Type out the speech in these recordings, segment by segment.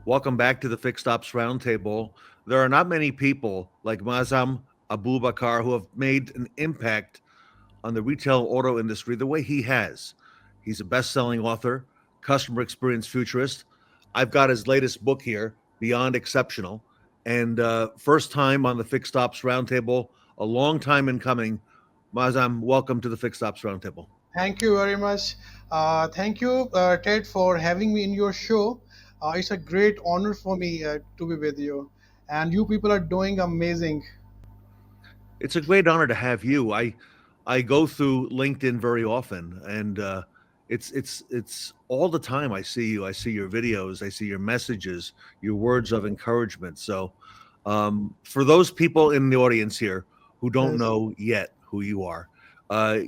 Welcome back to the Fixed Ops Roundtable. There are not many people like Mazam Abubakar who have made an impact on the retail auto industry the way he has. He's a best selling author, customer experience futurist. I've got his latest book here, Beyond Exceptional, and first time on the Fixed Ops Roundtable, a long time in coming. Mazam, welcome to the Fixed Ops Roundtable. Thank you very much. Thank you, Ted, for having me in your show. It's a great honor for me to be with you. And you people are doing amazing. It's a great honor to have you. I go through LinkedIn very often, and it's all the time. I see you. I see your videos. I see your messages, your words of encouragement. So, for those people in the audience here who don't Yes. know yet who you are,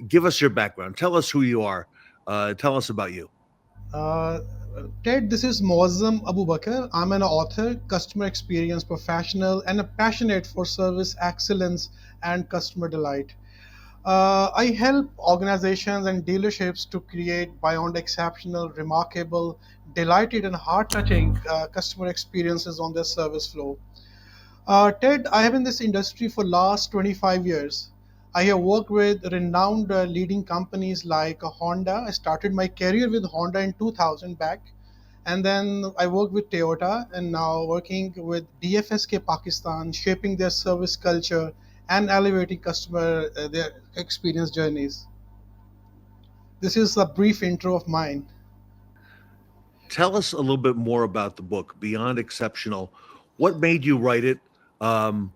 give us your background. Tell us who you are. Tell us about you. Uh, Ted, this is Moazzam Abu Bakr. I'm an author, customer experience professional, and a passionate for service excellence and customer delight. I help organizations and dealerships to create beyond exceptional, remarkable, delighted, and heart touching customer experiences on their service flow. Ted, I have in this industry for last 25 years. I have worked with renowned leading companies like Honda. I started my career with Honda in 2000 back, and then I worked with Toyota, and now working with DFSK Pakistan, shaping their service culture and elevating customer their experience journeys. This is a brief intro of mine. Tell us a little bit more about the book, Beyond Exceptional. What made you write it? Um,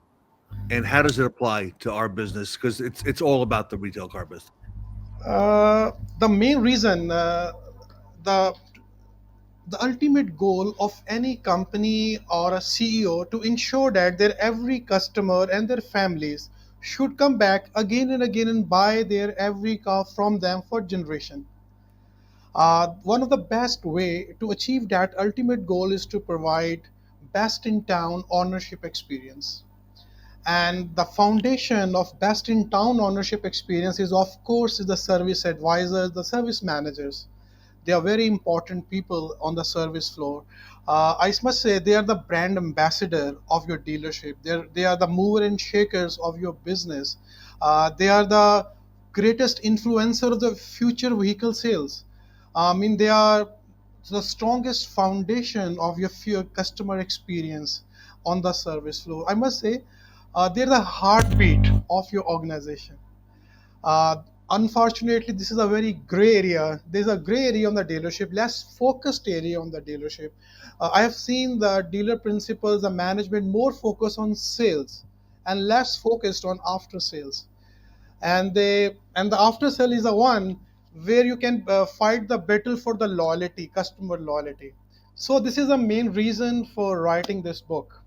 and how does it apply to our business? Because it's all about the retail car business. The main reason, the the ultimate goal of any company or a CEO to ensure that their every customer and their families should come back again and again and buy their every car from them for generation. One of the best way to achieve that ultimate goal is to provide best in town ownership experience. And the foundation of best in town ownership experience is of course is the service advisors, the service managers. They are very important people on the service floor. I must say they are the brand ambassador of your dealership. They are the mover and shakers of your business. They are the greatest influencer of the future vehicle sales. I mean, they are the strongest foundation of your customer experience on the service floor. I must say, they're the heartbeat of your organization. Uh, Unfortunately, this is a very gray area. There's a gray area on the dealership, less focused area on the dealership. I have seen the dealer principals, the management more focused on sales and less focused on after sales. And the after sale is the one where you can fight the battle for the loyalty, customer loyalty. So this is the main reason for writing this book.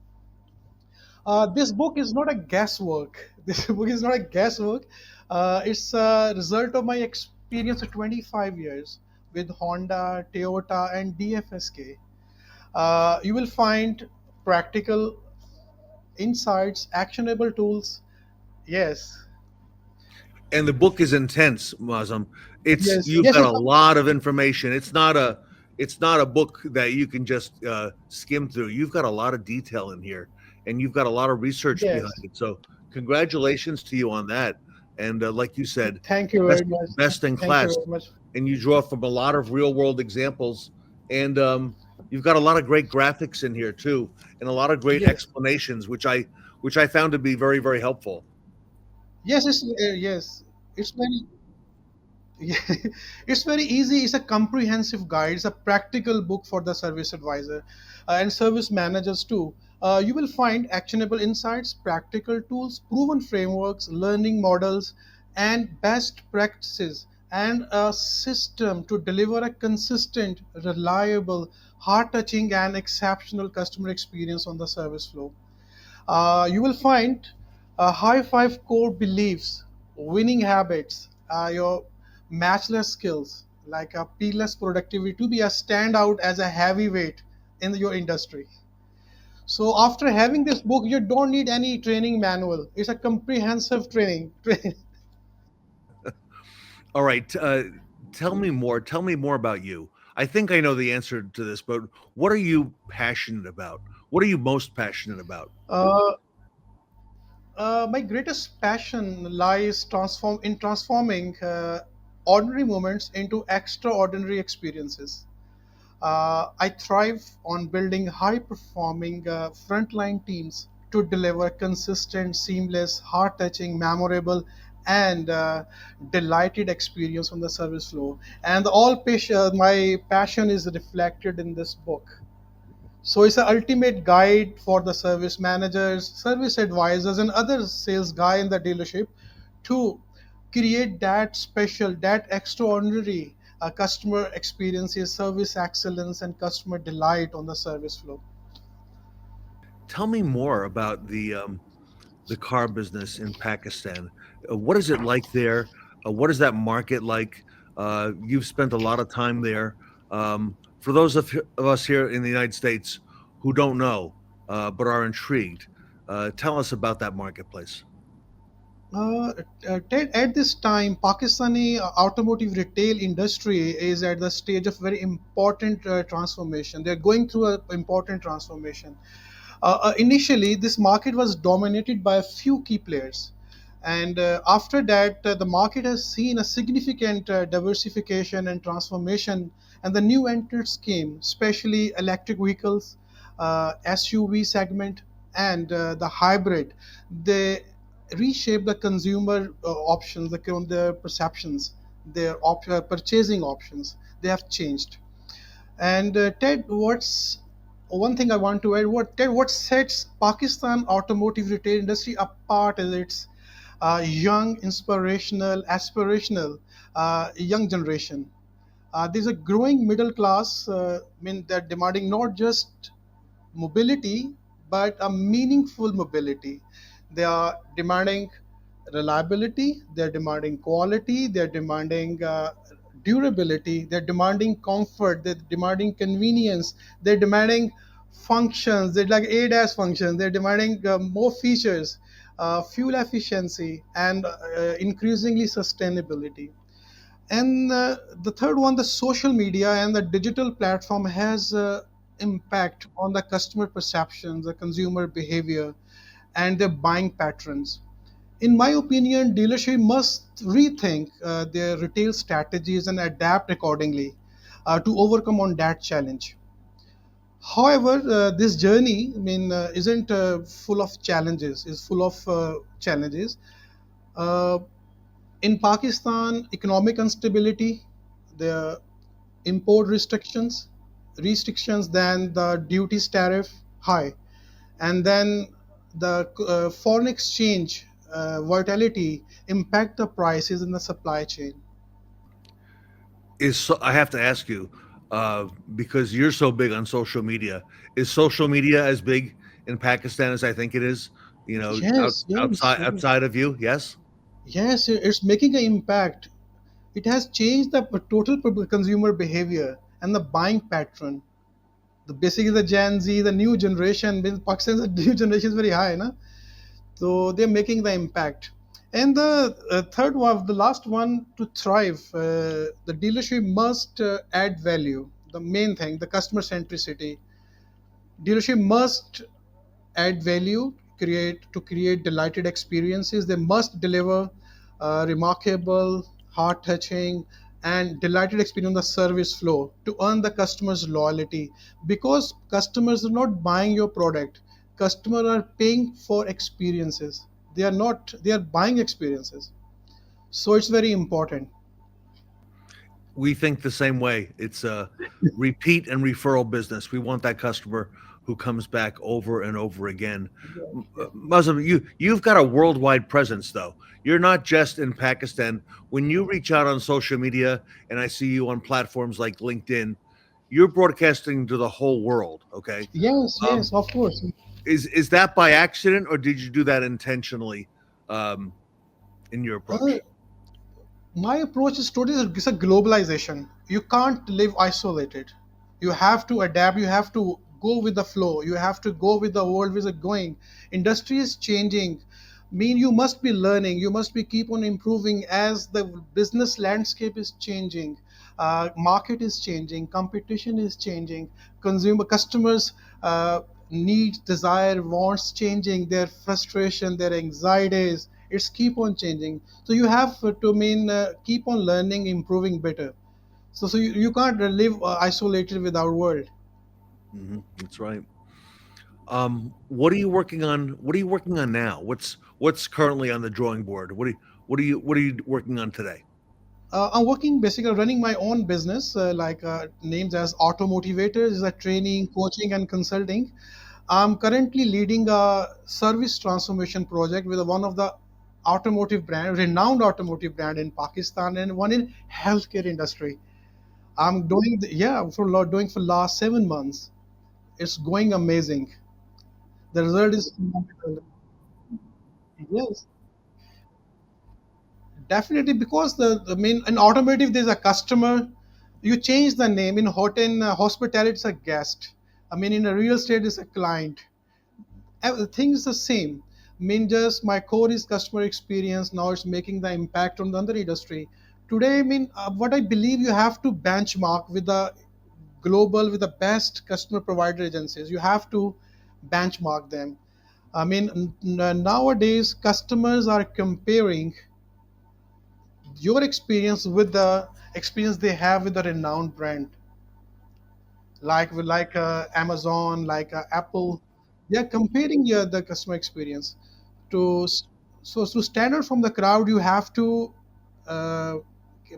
This book is not a guesswork. This book is not a guesswork. It's a result of my experience of 25 years with Honda, Toyota, and DFSK. You will find practical insights, actionable tools. Yes, And the book is intense, Muslim. It's yes, you've yes. got a lot of information. It's not a book that you can just skim through. You've got a lot of detail in here, and you've got a lot of research behind Yes. it. So congratulations to you on that. And like you said, Thank you best very much. best in Thank you class. very much. And you draw from a lot of real world examples, and you've got a lot of great graphics in here too, and a lot of great Yes. explanations, which I found to be very very helpful. Yes. Yes. It's very. Yeah, it's very easy. It's a comprehensive guide. It's a practical book for the service advisor and service managers too. You will find actionable insights, practical tools, proven frameworks, learning models, and best practices, and a system to deliver a consistent, reliable, heart-touching, and exceptional customer experience on the service flow. You will find high five core beliefs, winning habits, your matchless skills, like a peerless productivity to be a standout as a heavyweight in your industry. So after having this book, you don't need any training manual. It's a comprehensive training. All right. Tell me more. Tell me more about you. I think I know the answer to this, but what are you passionate about? What are you most passionate about? Uh, my greatest passion lies transforming ordinary moments into extraordinary experiences. I thrive on building high performing frontline teams to deliver consistent, seamless, heart touching, memorable, and delighted experience on the service floor. And my passion is reflected in this book. So it's an ultimate guide for the service managers, service advisors, and other sales guy in the dealership to create that special, that extraordinary customer experiences, service excellence, and customer delight on the service flow. Tell me more about the car business in Pakistan. What is it like there? What is that market like? You've spent a lot of time there. For those of us here in the United States who don't know but are intrigued, tell us about that marketplace. Uh, at this time, Pakistani automotive retail industry is at the stage of very important transformation. They're going through an important transformation. Initially, this market was dominated by a few key players. And after that, the market has seen a significant diversification and transformation, and the new entrants came, especially electric vehicles, SUV segment, and the hybrid. They reshape the consumer options, the perceptions, their purchasing options. They have changed. And Ted, what's one thing I want to add? What sets Pakistan automotive retail industry apart is its young, inspirational, aspirational young generation. There's a growing middle class. They're demanding not just mobility, but a meaningful mobility. They are demanding reliability, they're demanding quality, they're demanding durability, they're demanding comfort, they're demanding convenience, they're demanding functions, they're like ADAS functions, they're demanding more features, fuel efficiency, and increasingly sustainability. And the third one, the social media and the digital platform has impact on the customer perceptions, the consumer behavior, and their buying patterns. In my opinion, dealership must rethink their retail strategies and adapt accordingly to overcome on that challenge. However, this journey, isn't full of challenges. Is full of challenges. Uh, in Pakistan, economic instability, the import restrictions, then the duties tariff high, and then the foreign exchange volatility impact the prices in the supply chain. I have to ask you because you're so big on social media. Is social media as big in Pakistan as I think it is? You know, Yes, yes, yes. outside of you, yes. Yes, it's making an impact. It has changed the total consumer behavior and the buying pattern. The basically the Gen Z, the new generation. Pakistan's new generation is very high, na? So they're making the impact. And the third one, the last one, to thrive, the dealership must add value. The main thing, the customer centricity. Dealership must add value, create delighted experiences. They must deliver remarkable, heart-touching, and delighted experience on the service flow to earn the customer's loyalty. Because customers are not buying your product, customers are paying for experiences. They are not. They are buying experiences. So it's very important. We think the same way. It's a repeat and referral business. We want that customer who comes back over and over again. Muslim, you've got a worldwide presence though. You're not just in Pakistan. When you reach out on social media and I see you on platforms like LinkedIn, you're broadcasting to the whole world, okay? Yes, Um, yes, of course. is that by accident or did you do that intentionally um, in your Uh, approach? my approach is totally it's a globalization. You can't live isolated. You have to adapt. You have to go with the flow. You have to go with the world with it going. Industry is changing. Mean you must be learning. You must be keep on improving as the business landscape is changing. Market is changing, competition is changing, consumer customers needs, desire, wants changing, their frustration, their anxieties, it's keep on changing. So you have to keep on learning, improving better. So you can't live isolated with our world. That's right. What are you working on? What are you working on now? What's currently on the drawing board? What are you working on today? I'm working basically running my own business, names as Automotivators, is a training, coaching, and consulting. I'm currently leading a service transformation project with one of the automotive brand, renowned automotive brand in Pakistan, and one in healthcare industry. I'm doing doing for last 7 months. It's going amazing. The result is phenomenal. Yes, definitely, because the main in automotive there's a customer. You change the name in hospitality, it's a guest. I mean, in a real estate, it's a client. Everything is the same. I mean, just my core is customer experience. Now it's making the impact on the other industry. Today, what I believe you have to benchmark with the global, with the best customer provider agencies. You have to benchmark them. I mean, nowadays customers are comparing your experience with the experience they have with a renowned brand like Amazon, Apple. They are comparing the customer experience to to stand out from the crowd. You have to uh,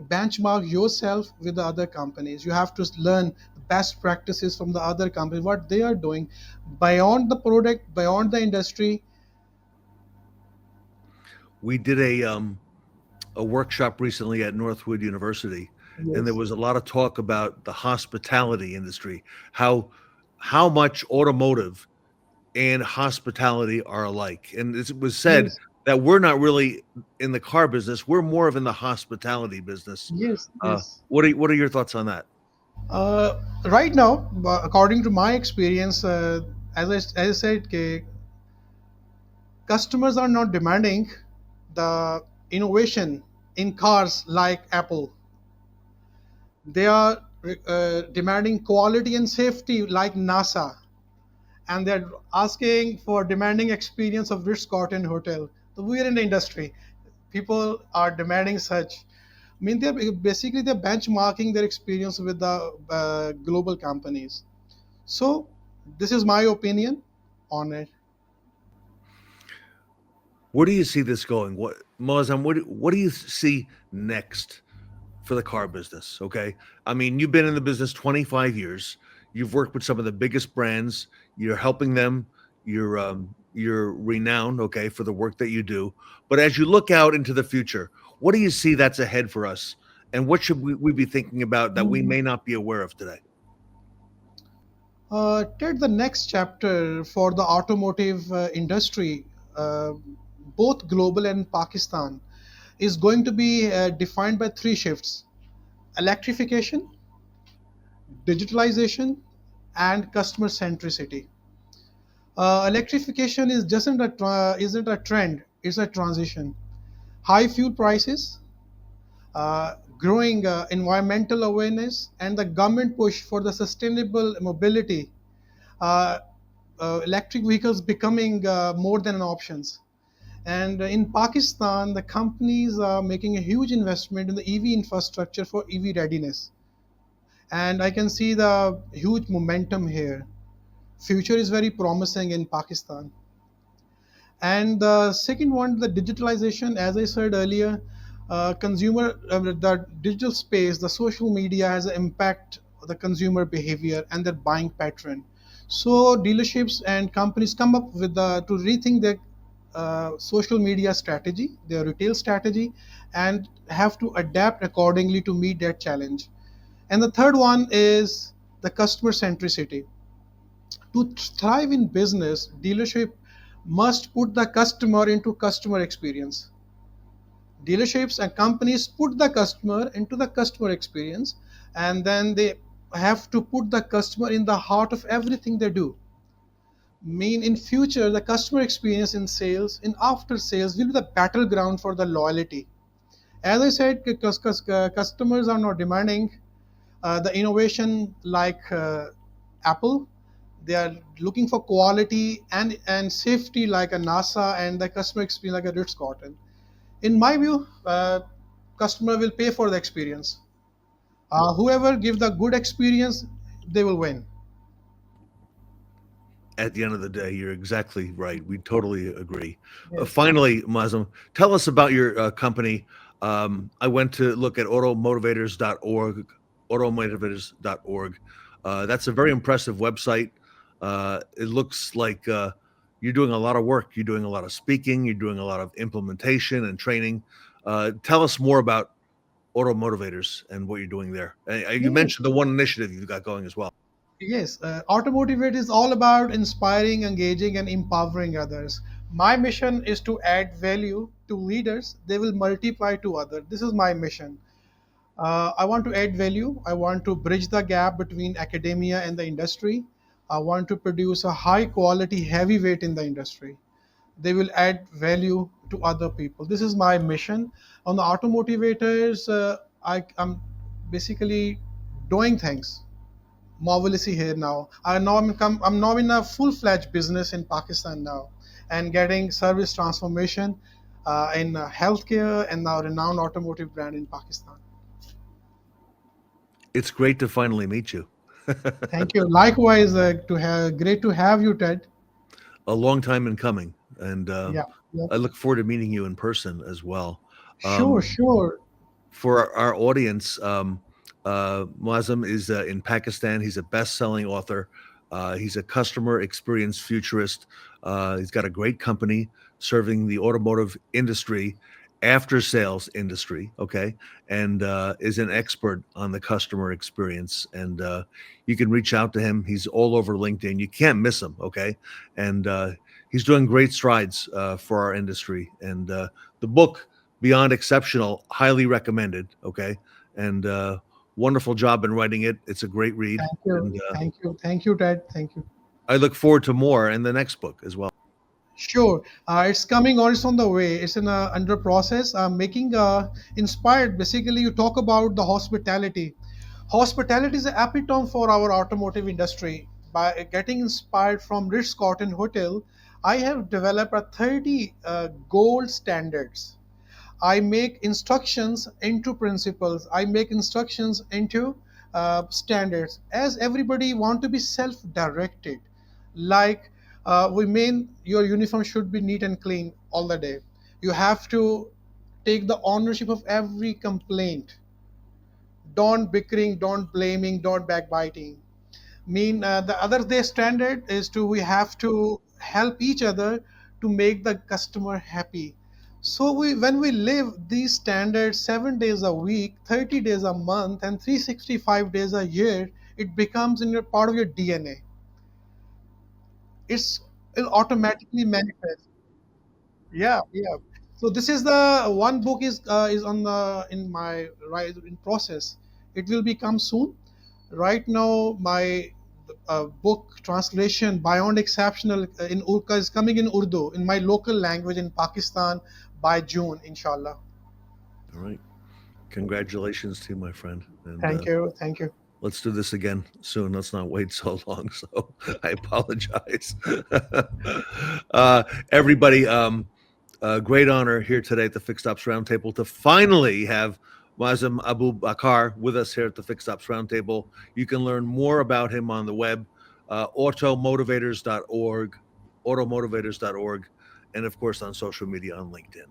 benchmark yourself with the other companies. You have to learn best practices from the other companies, what they are doing beyond the product, beyond the industry. We did a workshop recently at Northwood University, and there Yes, was a lot of talk about the hospitality industry, how how much automotive and hospitality are alike. And it was said yes, that we're not really in the car business; we're more of in the hospitality business. yes, Uh, yes. what are your thoughts on that? Right now, according to my experience, as I said, customers are not demanding the innovation in cars like Apple. They are demanding quality and safety like NASA, and they're asking for demanding experience of Ritz-Carlton Hotel. So we are in the industry. People are demanding such. I mean, they're benchmarking their experience with the global companies. So this is my opinion on it. Where do you see this going? What Mozam, what do you see next for the car business? Okay. I mean, you've been in the business 25 years. You've worked with some of the biggest brands. You're helping them. You're renowned, okay, for the work that you do. But as you look out into the future, what do you see that's ahead for us? And what should we be thinking about that we may not be aware of today? Ted, the next chapter for the automotive industry, uh, both global and Pakistan, is going to be defined by three shifts: electrification, digitalization, and customer centricity. Electrification isn't a trend; it's a transition. High fuel prices, growing environmental awareness, and the government push for the sustainable mobility. Uh, Electric vehicles becoming more than an options. And in Pakistan, the companies are making a huge investment in the EV infrastructure for EV readiness. And I can see the huge momentum here. Future is very promising in Pakistan. And the second one, the digitalization, as I said earlier, the digital space, the social media has an impact on the consumer behavior and their buying pattern. So dealerships and companies come up with to rethink their social media strategy, their retail strategy, and have to adapt accordingly to meet that challenge. And the third one is the customer centricity. To thrive in business, dealership must put the customer into customer experience. Dealerships and companies put the customer into the customer experience, and then they have to put the customer in the heart of everything they do. Mean in future, the customer experience in sales, in after sales, will be the battleground for the loyalty. As I said, customers are not demanding. The innovation like Apple, they are looking for quality and safety like a NASA, and the customer experience like a Ritz Carlton. In my view, customer will pay for the experience. Whoever give the good experience, they will win. At the end of the day, you're exactly right. We totally agree. Yes. Finally, Muslim, tell us about your company. I went to look at automotivators.org. That's a very impressive website. It looks like you're doing a lot of work. You're doing a lot of speaking. You're doing a lot of implementation and training. Tell us more about Auto Motivators and what you're doing there. You Yes. mentioned the one initiative you've got going as well. Yes, automotive it is all about inspiring, engaging, and empowering others. My mission is to add value to leaders. They will multiply to others. This is my mission. I want to add value. I want to bridge the gap between academia and the industry. I want to produce a high quality heavyweight in the industry. They will add value to other people. This is my mission. On the automotivators, I'm basically doing things marvelously here now. I'm now in a full-fledged business in Pakistan now, and getting service transformation in healthcare and now renowned automotive brand in Pakistan. It's great to finally meet you. Thank you. Likewise, to have great to have you, Ted. A long time in coming, and Yeah. Yeah. I look forward to meeting you in person as well. Sure. Um, Sure. for our audience, Muazzam is in Pakistan. He's a best-selling author. He's a customer experience futurist. He's got a great company serving the automotive industry, after sales industry. Okay, and is an expert on the customer experience. And you can reach out to him. He's all over LinkedIn. You can't miss him. Okay, and he's doing great strides for our industry. And the book beyond exceptional, highly recommended. Okay, and wonderful job in writing it. It's a great read, Thank you. and Thank you. Thank you, Ted. Thank you. I look forward to more in the next book as well. Sure, it's coming or it's on the way. It's in under process. Making inspired. Basically, you talk about the hospitality. Hospitality is the epitome for our automotive industry. By getting inspired from Ritz Carlton Hotel, I have developed a 30 gold standards. I make instructions into principles. I make instructions into standards. As everybody want to be self-directed, like we mean your uniform should be neat and clean all the day. You have to take the ownership of every complaint. Don't bickering, don't blaming, don't backbiting. Mean the other day standard is to we have to help each other to make the customer happy. So when we live these standards 7 days a week, 30 days a month, and 365 days a year, it becomes in your part of your DNA. It's it automatically manifests. Yeah, yeah. So this is the one book is on the in my right in process. It will become soon. Right now, my book translation Beyond Exceptional in Urka is coming in Urdu in my local language in Pakistan by June, inshallah. All right, congratulations to you, my friend, and Thank you, thank you. let's do this again soon. Let's not wait so long. So I apologize. Everybody, great honor here today at the Fixed Ops Roundtable to finally have Mazem Abu Bakar with us here at the Fixed Ops Roundtable. You can learn more about him on the web, automotivators.org, automotivators.org, and of course on social media on LinkedIn.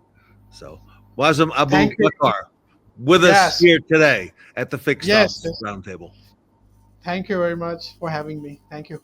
So, Mazem Abu Thank you. Bakar with us Yes, here today at the Fixed yes, Ops yes. Roundtable. Thank you very much for having me. Thank you.